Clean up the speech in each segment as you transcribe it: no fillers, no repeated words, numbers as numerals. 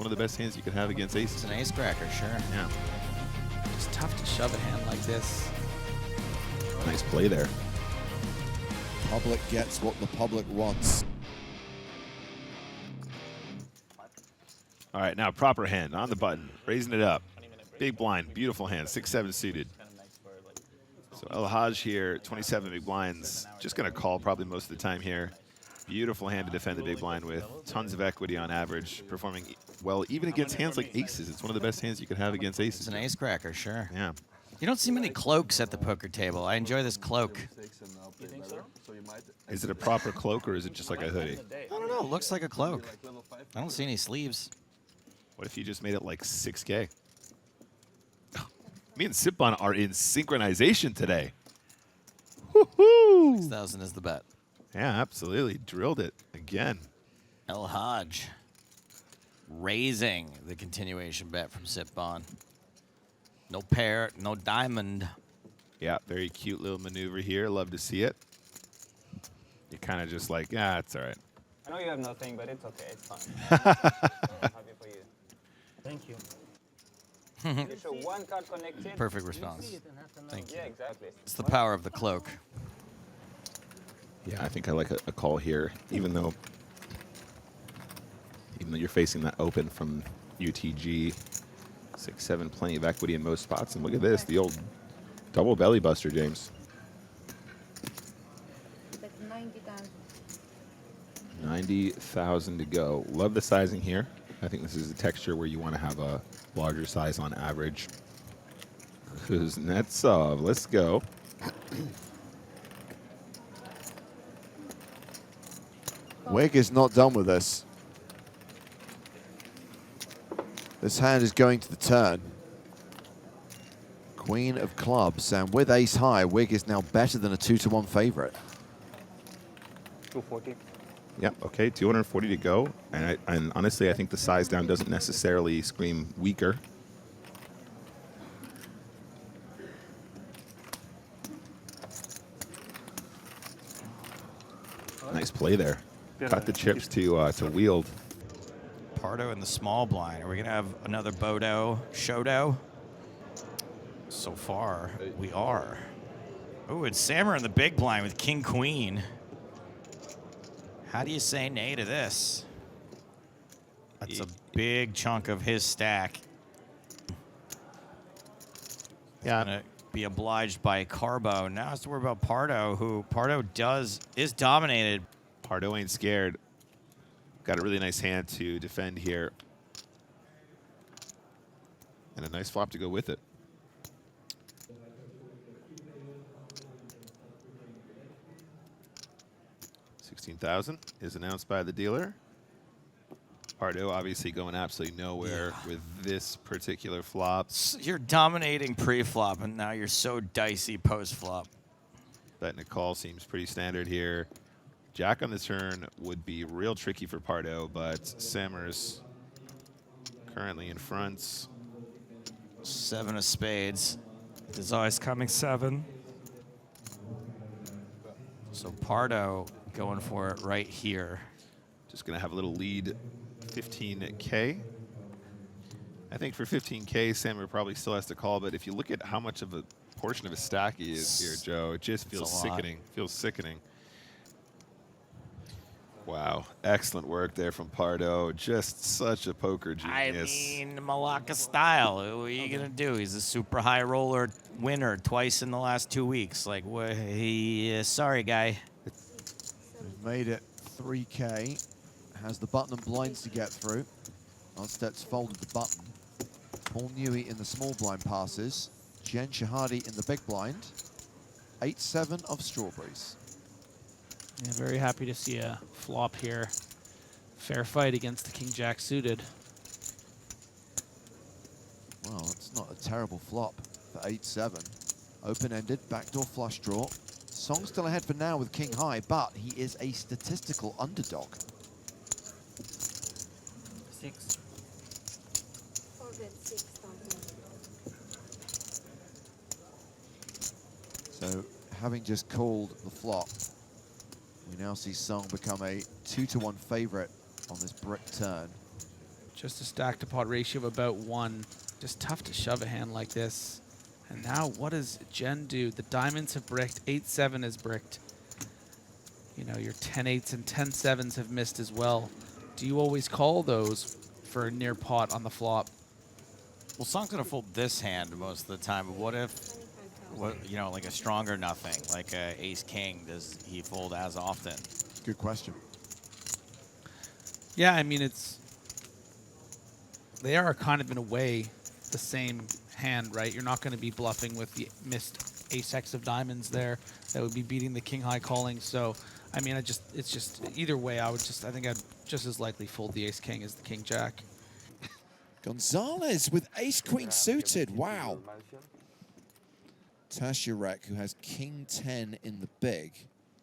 one of the best hands you can have against aces. It's an ace cracker, sure. Yeah. It's tough to shove a hand like this. Nice play there. Public gets what the public wants. All right, now proper hand on the button, raising it up. Big blind, beautiful hand, 6-7 suited. So El-Hajj here, 27 big blinds. Just going to call probably most of the time here. Beautiful hand to defend the big blind with. Tons of equity on average, performing well even against hands like aces. It's one of the best hands you can have against aces. It's an ace cracker, sure. Yeah. You don't see many cloaks at the poker table. I enjoy this cloak. Is it a proper cloak or is it just like a hoodie? I don't know. It looks like a cloak. I don't see any sleeves. What if you just made it like 6K? Me and Sitbon are in synchronization today. Woohoo! 6,000 is the bet. Yeah, absolutely. Drilled it again. El-Hajj raising the continuation bet from Sitbon. No pair, no diamond. Yeah, very cute little maneuver here. Love to see it. You're kind of just like, yeah, it's all right. I know you have nothing, but it's okay. It's fine. I'm happy for you. Thank you. You show one card connected. Perfect response. Thank you. Yeah, exactly. It's the power of the cloak. Yeah, I think I like a call here, even though you're facing that open from UTG. 6-7, plenty of equity in most spots. And look at this, the old double belly buster, James. That's 90,000. 90,000 to go. Love the sizing here. I think this is a texture where you want to have a larger size on average. Kuznetsov, let's go. Wigg is not done with this. This hand is going to the turn. Queen of clubs, and with ace high, Wigg is now better than a 2-1 favorite. 240. Yep, okay, 240 to go. And honestly, I think the size down doesn't necessarily scream weaker. Nice play there. Got the chips to wield. Pardo in the small blind. Are we going to have another Bodo Shodo? So far, we are. Oh, and Sammer in the big blind with King Queen. How do you say nay to this? That's a big chunk of his stack. Yeah. Gonna be obliged by Carbo. Now it's to worry about Pardo, who Pardo is dominated. Pardo ain't scared. Got a really nice hand to defend here. And a nice flop to go with it. $16,000 is announced by the dealer. Pardo obviously going absolutely nowhere with this particular flop. You're dominating pre-flop, and now you're so dicey post-flop. Betting a call seems pretty standard here. Jack on the turn would be real tricky for Pardo, but Sammer's currently in front. 7 of spades. There's always coming 7. So Pardo going for it right here. Just going to have a little lead, 15K. I think for 15K, Sammer probably still has to call, but if you look at how much of a portion of his stack he is here, Joe, it just feels sickening. Feels sickening. Wow, excellent work there from Pardo. Just such a poker genius. I mean, Malacca style. What are you going to do? He's a super high roller winner twice in the last 2 weeks. Like, sorry, guy. He's made it 3K. Has the button and blinds to get through. Onstett's folded the button. Paul Newey in the small blind passes. Jen Shahade in the big blind. 8-7 of strawberries. Yeah, very happy to see a flop here. Fair fight against the King-Jack suited. Well, that's not a terrible flop for 8-7. Open-ended, backdoor flush draw. Song still ahead for now with King High, but he is a statistical underdog. 6. So, having just called the flop, we now see Song become a 2-1 favorite on this brick turn. Just a stack to pot ratio of about 1. Just tough to shove a hand like this. And now what does Jen do? The diamonds have bricked. 8-7 is bricked. You know, your 10-8s and 10-7s have missed as well. Do you always call those for a near pot on the flop? Well, Song's gonna fold this hand most of the time. But what if, you know, like a stronger nothing, like a ace king? Does he fold as often? Good question. Yeah, I mean, they are kind of in a way the same hand, right? You're not going to be bluffing with the missed ace-x of diamonds there. That would be beating the king-high calling. So, I mean, it's just either way. I think I'd just as likely fold the ace-king as the king-jack. Gonzalez with ace-queen suited. Wow. Tasyurek, who has king-10 in the big.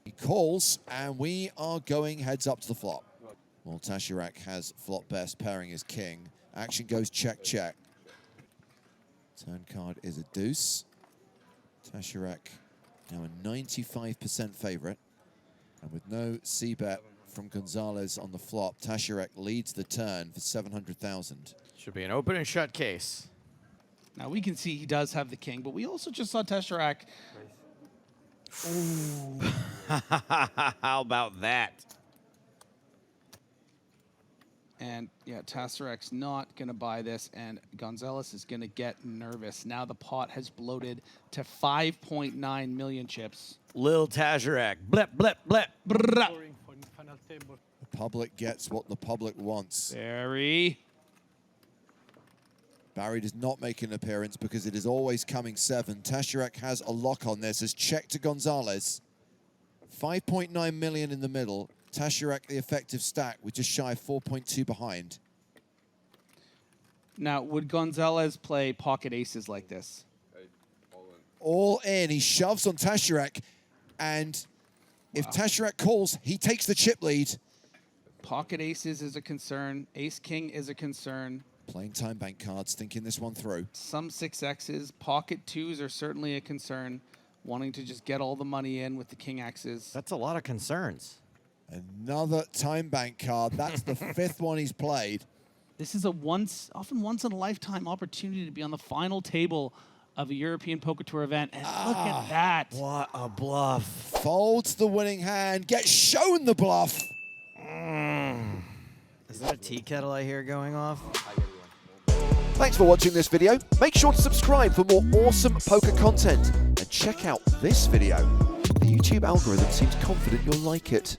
He calls, and we are going heads up to the flop. Well, Tasyurek has flop best, pairing his king. Action goes check, check. Turn card is a deuce. Tasyurek now a 95% favorite. And with no c-bet from Gonzalez on the flop, Tasyurek leads the turn for 700,000. Should be an open and shut case. Now, we can see he does have the king, but we also just saw Tasyurek. Ooh. How about that? And yeah, Tasyurek's not going to buy this, and Gonzalez is going to get nervous. Now the pot has bloated to 5.9 million chips. Lil Tasyurek. Blep, blep, blep. The public gets what the public wants. Barry. Barry does not make an appearance because it is always coming 7. Tasyurek has a lock on this as check to Gonzalez. 5.9 million in the middle. Tasyurek, the effective stack, with just shy of 4.2 behind. Now, would Gonzalez play pocket aces like this? All in. He shoves on Tasyurek, and if Tasyurek calls, he takes the chip lead. Pocket aces is a concern. Ace-king is a concern. Playing time bank cards, thinking this one through. Some 6Xs. Pocket 2s are certainly a concern. Wanting to just get all the money in with the king X's. That's a lot of concerns. Another time bank card. That's the 5th one he's played. This is often once in a lifetime opportunity to be on the final table of a European Poker Tour event. And look at that. What a bluff. Folds the winning hand, gets shown the bluff. Is that a tea kettle I hear going off? Thanks for watching this video. Make sure to subscribe for more awesome poker content. And check out this video. The YouTube algorithm seems confident you'll like it.